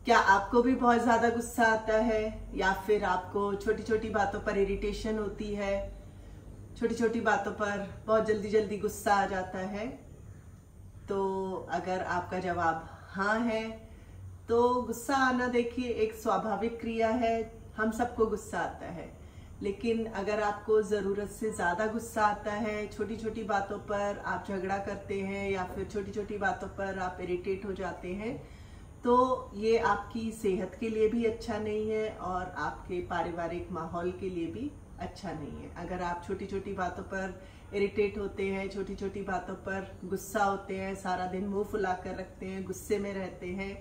क्या आपको भी बहुत ज्यादा गुस्सा आता है या फिर आपको छोटी छोटी बातों पर इरिटेशन होती है, छोटी छोटी बातों पर बहुत जल्दी जल्दी गुस्सा आ जाता है? तो अगर आपका जवाब हाँ है तो गुस्सा आना देखिए एक स्वाभाविक क्रिया है, हम सबको गुस्सा आता है। लेकिन अगर आपको जरूरत से ज्यादा गुस्सा आता है, छोटी छोटी बातों पर आप झगड़ा करते हैं या फिर छोटी छोटी बातों पर आप इरिटेट हो जाते हैं, तो ये आपकी सेहत के लिए भी अच्छा नहीं है और आपके पारिवारिक माहौल के लिए भी अच्छा नहीं है। अगर आप छोटी छोटी बातों पर इरिटेट होते हैं, छोटी छोटी बातों पर गुस्सा होते हैं, सारा दिन मुंह फुला कर रखते हैं, गुस्से में रहते हैं,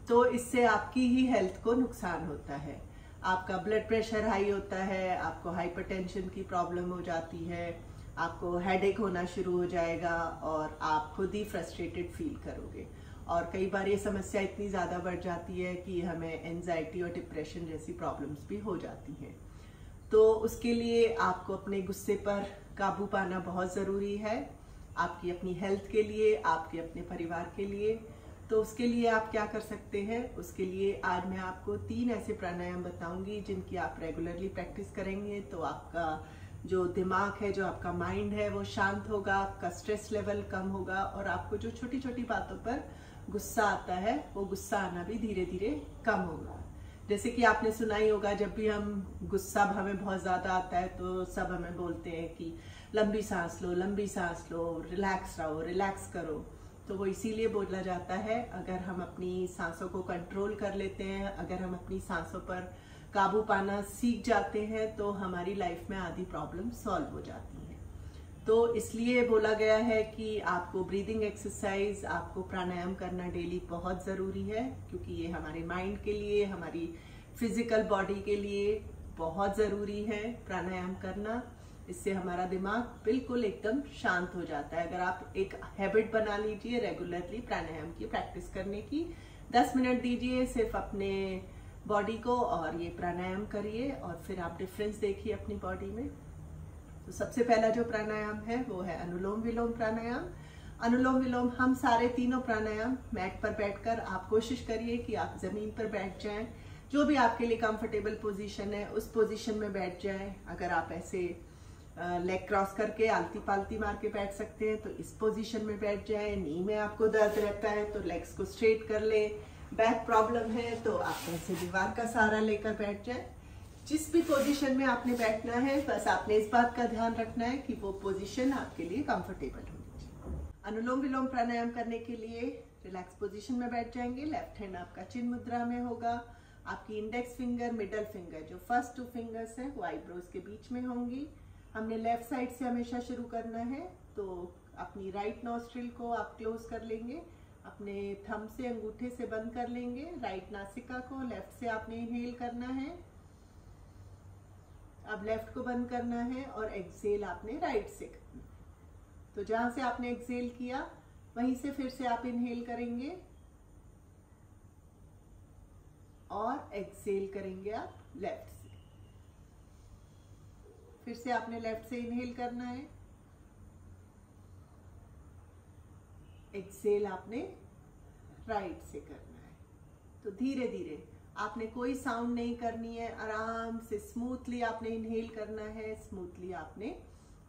तो इससे आपकी ही हेल्थ को नुकसान होता है। आपका ब्लड प्रेशर हाई होता है, आपको हाइपरटेंशन की प्रॉब्लम हो जाती है, आपको हेडेक होना शुरू हो जाएगा और आप खुद ही फ्रस्ट्रेटेड फील करोगे। और कई बार ये समस्या इतनी ज़्यादा बढ़ जाती है कि हमें एंजाइटी और डिप्रेशन जैसी प्रॉब्लम्स भी हो जाती हैं। तो उसके लिए आपको अपने गुस्से पर काबू पाना बहुत ज़रूरी है, आपकी अपनी हेल्थ के लिए, आपके अपने परिवार के लिए। तो उसके लिए आप क्या कर सकते हैं? उसके लिए आज मैं आपको 3 ऐसे प्राणायाम बताऊंगी जिनकी आप रेगुलरली प्रैक्टिस करेंगे तो आपका जो दिमाग है, जो आपका माइंड है, वो शांत होगा, आपका स्ट्रेस लेवल कम होगा और आपको जो छोटी छोटी बातों पर गुस्सा आता है वो गुस्सा आना भी धीरे धीरे कम होगा। जैसे कि आपने सुना ही होगा, जब भी हम गुस्सा हमें बहुत ज्यादा आता है तो सब हमें बोलते हैं कि लंबी सांस लो, लंबी सांस लो, रिलैक्स रहो, रिलैक्स करो। तो वो इसीलिए बोला जाता है, अगर हम अपनी सांसों को कंट्रोल कर लेते हैं, अगर हम अपनी सांसों पर काबू पाना सीख जाते हैं तो हमारी लाइफ में आधी प्रॉब्लम सॉल्व हो जाती है। तो इसलिए बोला गया है कि आपको ब्रीदिंग एक्सरसाइज, आपको प्राणायाम करना डेली बहुत ज़रूरी है, क्योंकि ये हमारे माइंड के लिए, हमारी फिजिकल बॉडी के लिए बहुत ज़रूरी है प्राणायाम करना। इससे हमारा दिमाग बिल्कुल एकदम शांत हो जाता है। अगर आप एक हैबिट बना लीजिए रेगुलरली प्राणायाम की प्रैक्टिस करने की, 10 मिनट दीजिए सिर्फ अपने बॉडी को और ये प्राणायाम करिए और फिर आप डिफरेंस देखिए अपनी बॉडी में। तो सबसे पहला जो प्राणायाम है वो है अनुलोम विलोम प्राणायाम। अनुलोम विलोम हम सारे तीनों प्राणायाम मैट पर बैठकर, आप कोशिश करिए कि आप जमीन पर बैठ जाएं, जो भी आपके लिए कंफर्टेबल पोजीशन है उस पोजीशन में बैठ जाएं। अगर आप ऐसे लेग क्रॉस करके आलती पालती मार के बैठ सकते हैं तो इस पोजीशन में बैठ जाएं। नी में आपको दर्द रहता है तो लेग्स को स्ट्रेट कर ले, बैक प्रॉब्लम है तो आप ऐसे दीवार का सहारा लेकर बैठ जाएं। जिस भी पोजीशन में आपने बैठना है, बस आपने इस बात का ध्यान रखना है कि वो पोजीशन आपके लिए कंफर्टेबल होनी चाहिए। अनुलोम विलोम प्राणायाम करने के लिए रिलैक्स पोजीशन में बैठ जाएंगे। लेफ्ट हैंड आपका चिन्ह मुद्रा में होगा, आपकी इंडेक्स फिंगर, मिडल फिंगर, जो फर्स्ट 2 फिंगर्स हैं वो आईब्रोज के बीच में होंगी। हमने लेफ्ट साइड से हमेशा शुरू करना है, तो अपनी राइट नॉस्ट्रिल को आप क्लोज कर लेंगे, अपने थंब से अंगूठे से बंद कर लेंगे। राइट नासिका को लेफ्ट से आपने इनहेल करना है, अब लेफ्ट को बंद करना है और एक्सहेल आपने राइट से करना है। तो जहां से आपने एक्सहेल किया वहीं से फिर से आप इनहेल करेंगे और एक्सहेल करेंगे आप लेफ्ट से। फिर से आपने लेफ्ट से इनहेल करना है, एक्सहेल आपने राइट से करना है। तो धीरे धीरे, आपने कोई साउंड नहीं करनी है, आराम से स्मूथली आपने इनहेल करना है, स्मूथली आपने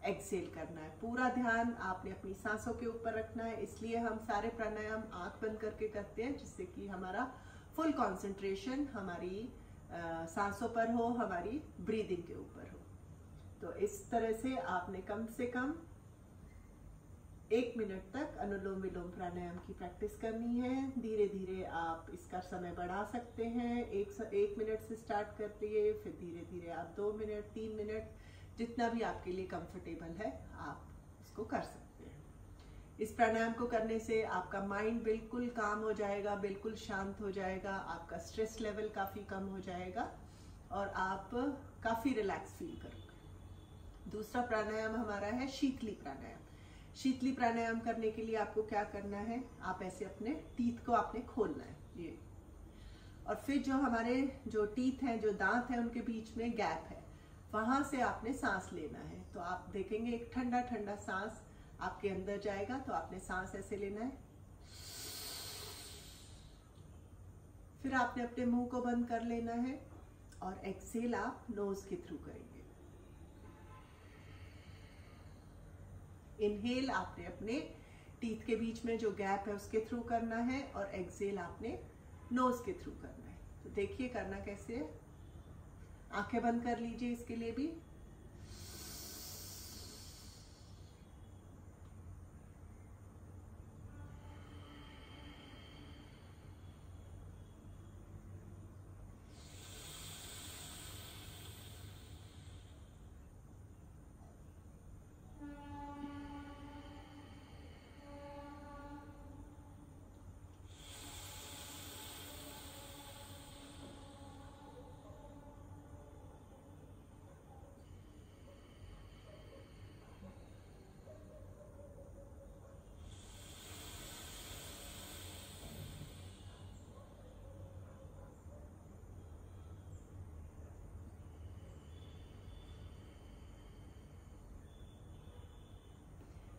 एक्सहेल करना है। पूरा ध्यान आपने अपनी सांसों के ऊपर रखना है। इसलिए हम सारे प्राणायाम आंख बंद करके करते हैं, जिससे कि हमारा फुल कंसंट्रेशन हमारी सांसों पर हो, हमारी ब्रीदिंग के ऊपर हो। तो इस तरह से आपने कम से कम 1 मिनट तक अनुलोम विलोम प्राणायाम की प्रैक्टिस करनी है। धीरे धीरे आप इसका समय बढ़ा सकते हैं। 1 मिनट से स्टार्ट करिए, फिर धीरे धीरे आप 2 मिनट, 3 मिनट, जितना भी आपके लिए कंफर्टेबल है आप इसको कर सकते हैं। इस प्राणायाम को करने से आपका माइंड बिल्कुल काम हो जाएगा, बिल्कुल शांत हो जाएगा, आपका स्ट्रेस लेवल काफ़ी कम हो जाएगा और आप काफ़ी रिलैक्स फील करोगे। दूसरा प्राणायाम हमारा है शीतली प्राणायाम। शीतली प्राणायाम करने के लिए आपको क्या करना है, आप ऐसे अपने टीथ को आपने खोलना है ये, और फिर जो हमारे जो टीथ हैं, जो दांत हैं, उनके बीच में गैप है, वहां से आपने सांस लेना है। तो आप देखेंगे एक ठंडा ठंडा सांस आपके अंदर जाएगा। तो आपने सांस ऐसे लेना है, फिर आपने अपने मुंह को बंद कर लेना है और एक्सेल आप नोज के थ्रू करेंगे। इनहेल आपने अपने टीथ के बीच में जो गैप है उसके थ्रू करना है और एक्सेल आपने नोज के थ्रू करना है। तो देखिए करना कैसे है। आंखें बंद कर लीजिए इसके लिए भी।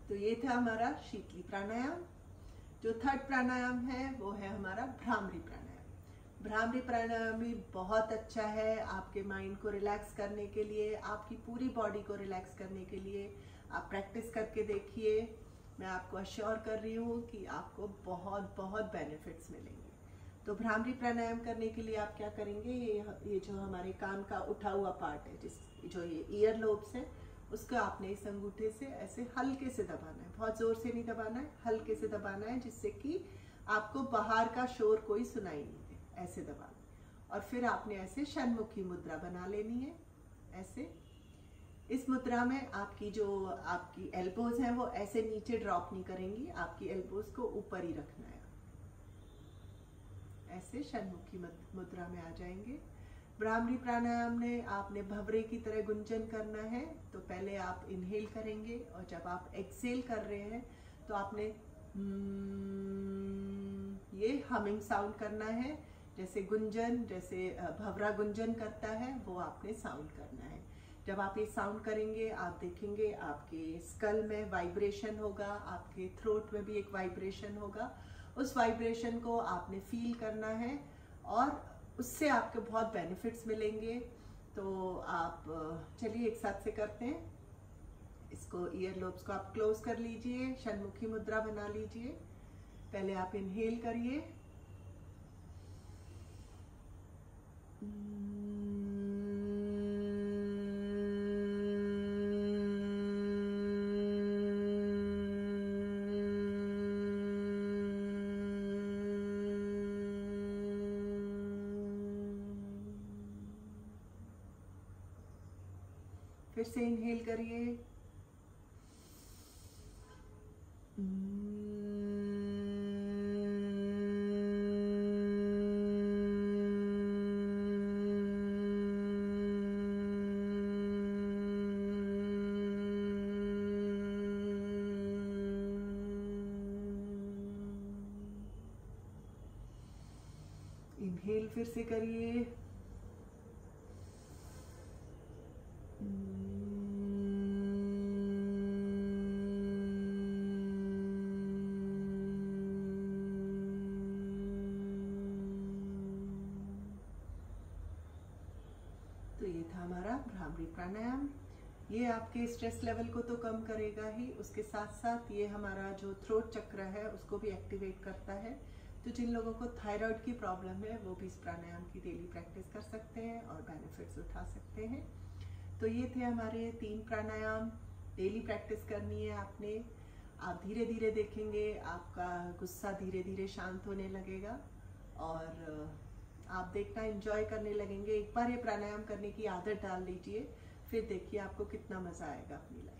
तो ये था हमारा शीतली प्राणायाम। जो थर्ड प्राणायाम है वो है हमारा भ्रामरी प्राणायाम। भ्रामरी प्राणायाम भी बहुत अच्छा है आपके माइंड को रिलैक्स करने के लिए, आपकी पूरी बॉडी को रिलैक्स करने के लिए। आप प्रैक्टिस करके देखिए, मैं आपको अश्योर कर रही हूँ कि आपको बहुत बहुत बेनिफिट्स मिलेंगे। तो भ्रामरी प्राणायाम करने के लिए आप क्या करेंगे, ये जो हमारे कान का उठा हुआ पार्ट है, जो ये ईयर लोब्स है, उसको आपने इस अंगूठे से ऐसे हल्के से दबाना है। बहुत जोर से नहीं दबाना है, हल्के से दबाना है, जिससे कि आपको बाहर का शोर कोई सुनाई नहीं दे। ऐसे दबाना। और फिर आपने ऐसे षण्मुखी मुद्रा बना लेनी है। ऐसे इस मुद्रा में आपकी एल्बोज हैं वो ऐसे नीचे ड्रॉप नहीं करेंगी, आपकी एल्बोज को ऊपर ही रखना है। ऐसे षण्मुखी मुद्रा में आ जाएंगे। भ्रामरी प्राणायाम में आपने भंवरे की तरह गुंजन करना है। तो पहले आप इनहेल करेंगे और जब आप एक्सेल कर रहे हैं तो आपने ये हमिंग साउंड करना है, जैसे गुंजन, जैसे भंवरा गुंजन करता है वो आपने साउंड करना है। जब आप ये साउंड करेंगे आप देखेंगे आपके स्कल में वाइब्रेशन होगा, आपके थ्रोट में भी एक वाइब्रेशन होगा। उस वाइब्रेशन को आपने फील करना है और उससे आपके बहुत बेनिफिट्स मिलेंगे। तो आप चलिए एक साथ से करते हैं। इसको ईयर लोब्स को आप क्लोज कर लीजिए, षण्मुखी मुद्रा बना लीजिए। पहले आप इनहेल करिए, फिर से इनहेल करिए, इनहेल फिर से करिए, तो ये था हमारा भ्रामरी प्राणायाम। ये आपके स्ट्रेस लेवल को तो कम करेगा ही, उसके साथ साथ ये हमारा जो थ्रोट चक्र है उसको भी एक्टिवेट करता है। तो जिन लोगों को थायराइड की प्रॉब्लम है वो भी इस प्राणायाम की डेली प्रैक्टिस कर सकते हैं और बेनिफिट्स उठा सकते हैं। तो ये थे हमारे 3 प्राणायाम। डेली प्रैक्टिस करनी है आपने। आप धीरे धीरे देखेंगे आपका गुस्सा धीरे धीरे शांत होने लगेगा और आप देखना एंजॉय करने लगेंगे। एक बार ये प्राणायाम करने की आदत डाल लीजिए, फिर देखिए आपको कितना मजा आएगा अपनी लाइफ।